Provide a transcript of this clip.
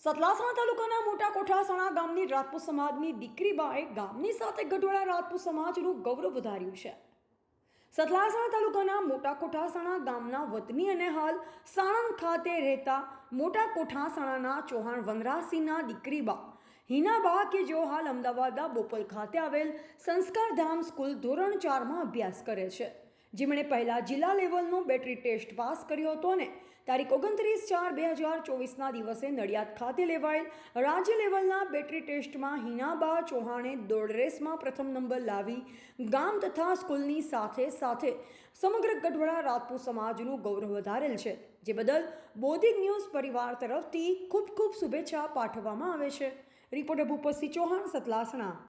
સતલાસણા તાલુકાના મોટા કોઠાસણા ગામની રાજપૂત સમાજની દીકરી બાએ ગામની સાથે ગઢવાડા રાજપૂત સમાજનું ગૌરવ વધાર્યું છે. સતલાસણા તાલુકાના મોટા કોઠાસણા ગામના વતની અને હાલ સાણંદ ખાતે રહેતા મોટા કોઠાસણાના ચૌહાણ વનરાજસિંહના દીકરી બા હિનાબા કે જેઓ હાલ અમદાવાદના બોપલ ખાતે આવેલ સંસ્કારધામ સ્કૂલ ધોરણ 4માં અભ્યાસ કરે છે. જેમણે પહેલા જિલ્લા લેવલનો બેટરી ટેસ્ટ પાસ કર્યો હતો અને તારીખ 29/4/2024ના દિવસે નડિયાદ ખાતે લેવાયેલ રાજ્ય લેવલના બેટરી ટેસ્ટમાં હિનાબા ચૌહાણે દોડ રેસમાં પ્રથમ નંબર લાવી ગામ તથા સ્કૂલની સાથે સાથે સમગ્ર ગઢવાડા રાજપૂત સમાજનું ગૌરવ વધારેલ છે. જે બદલ બોધિક ન્યૂઝ પરિવાર તરફથી ખૂબ ખૂબ શુભેચ્છા પાઠવવામાં આવે છે. રિપોર્ટર ભૂપતસિંહ ચૌહાણ, સતલાસણા.